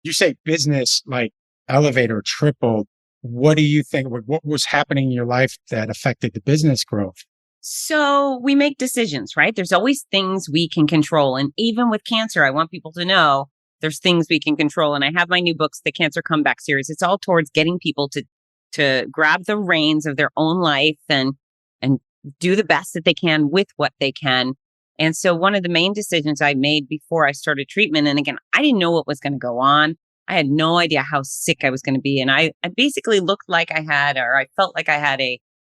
You say business like elevator tripled. What do you think? What was happening in your life that affected the business growth? So we make decisions, right? There's always things we can control. And even with cancer, I want people to know there's things we can control. And I have my new books, the Cancer Comeback series. It's all towards getting people to grab the reins of their own life and do the best that they can with what they can. And so one of the main decisions I made before I started treatment, and again, I didn't know what was going to go on. I had no idea how sick I was going to be. And I basically looked like I had, or I felt like I had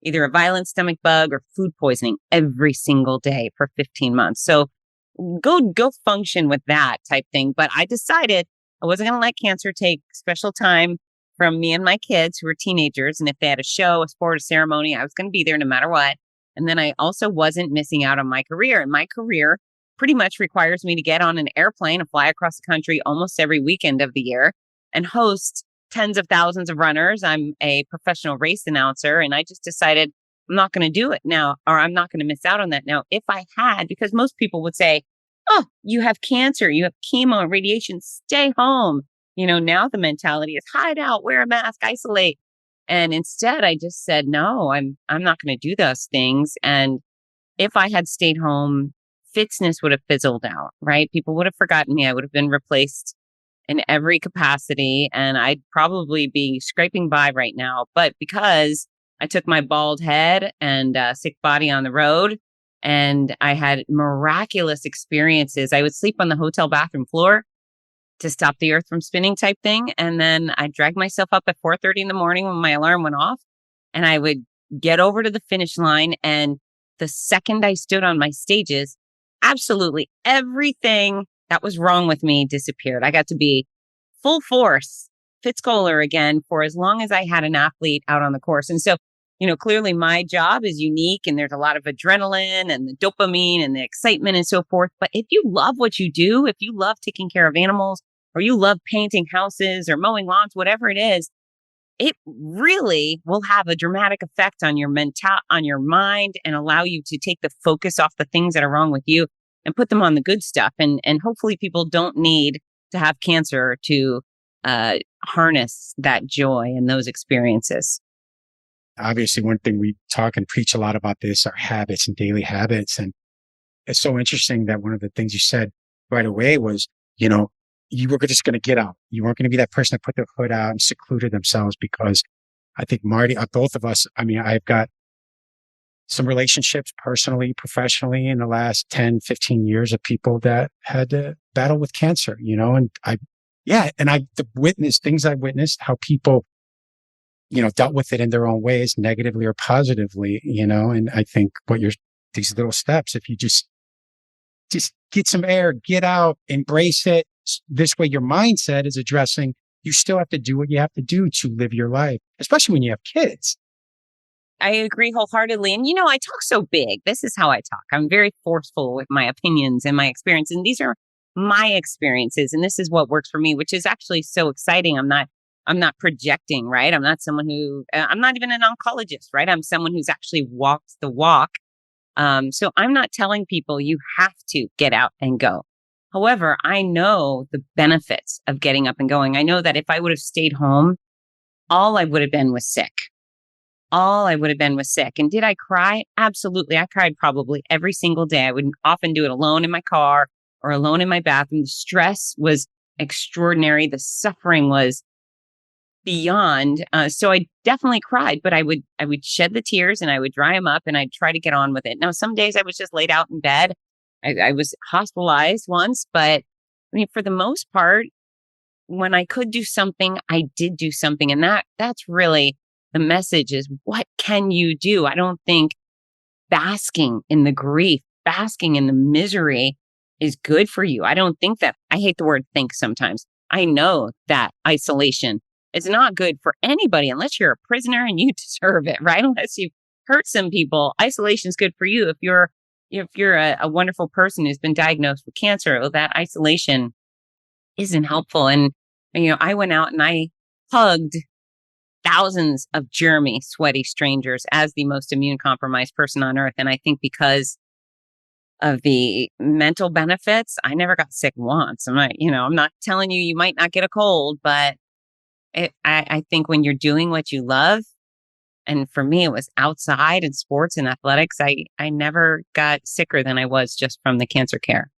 either a violent stomach bug or food poisoning every single day for 15 months. So go function with that type thing. But I decided I wasn't going to let cancer take special time from me and my kids who were teenagers. And if they had a show, a sport, a ceremony, I was going to be there no matter what. And then I also wasn't missing out on my career. And my career pretty much requires me to get on an airplane and fly across the country almost every weekend of the year and host tens of thousands of runners. I'm a professional race announcer, and I just decided I'm not going to do it now, or I'm not going to miss out on that. Now, if I had, because most people would say, oh, you have cancer, you have chemo and radiation, stay home. Now the mentality is hide out, wear a mask, isolate. And instead, I just said, no, I'm not going to do those things. And if I had stayed home, Fitzness would have fizzled out, right? People would have forgotten me. I would have been replaced in every capacity, and I'd probably be scraping by right now. But because I took my bald head and sick body on the road, and I had miraculous experiences, I would sleep on the hotel bathroom floor to stop the earth from spinning type thing. And then I dragged myself up at 4:30 in the morning when my alarm went off, and I would get over to the finish line. And the second I stood on my stages, absolutely everything that was wrong with me disappeared. I got to be full force Fitz Koehler again for as long as I had an athlete out on the course. And so, clearly my job is unique and there's a lot of adrenaline and the dopamine and the excitement and so forth. But if you love what you do, if you love taking care of animals or you love painting houses or mowing lawns, whatever it is, it really will have a dramatic effect on on your mind and allow you to take the focus off the things that are wrong with you and put them on the good stuff. And hopefully people don't need to have cancer to harness that joy and those experiences. Obviously, one thing we talk and preach a lot about this are habits and daily habits. And it's so interesting that one of the things you said right away was, you were just going to get out. You weren't going to be that person that put their foot out and secluded themselves, because I think Marty, both of us, I've got some relationships personally, professionally in the last 10, 15 years of people that had to battle with cancer, and the things I witnessed, how people, dealt with it in their own ways, negatively or positively, and I think these little steps, if you just get some air, get out, embrace it. This way your mindset is addressing, you still have to do what you have to do to live your life, especially when you have kids. I agree wholeheartedly. And, I talk so big. This is how I talk. I'm very forceful with my opinions and my experience. And these are my experiences. And this is what works for me, which is actually so exciting. I'm not projecting, right? I'm not someone I'm not even an oncologist, right? I'm someone who's actually walked the walk. So I'm not telling people you have to get out and go. However, I know the benefits of getting up and going. I know that if I would have stayed home, all I would have been was sick. And did I cry? Absolutely. I cried probably every single day. I would often do it alone in my car or alone in my bathroom. The stress was extraordinary. The suffering was beyond. So I definitely cried, but I would shed the tears and I would dry them up and I'd try to get on with it. Now, some days I was just laid out in bed. I was hospitalized once, but for the most part, when I could do something, I did do something. And that's really the message is, what can you do? I don't think basking in the grief, basking in the misery is good for you. I don't think that. I hate the word think sometimes. I know that isolation is not good for anybody unless you're a prisoner and you deserve it, right? Unless you've hurt some people. Isolation is good for you. If you're a wonderful person who's been diagnosed with cancer, well, that isolation isn't helpful. And, I went out and I hugged thousands of germy, sweaty strangers as the most immune compromised person on earth. And I think because of the mental benefits, I never got sick once. I'm not telling you you might not get a cold, but I think when you're doing what you love, and for me, it was outside and sports and athletics, I never got sicker than I was just from the cancer care.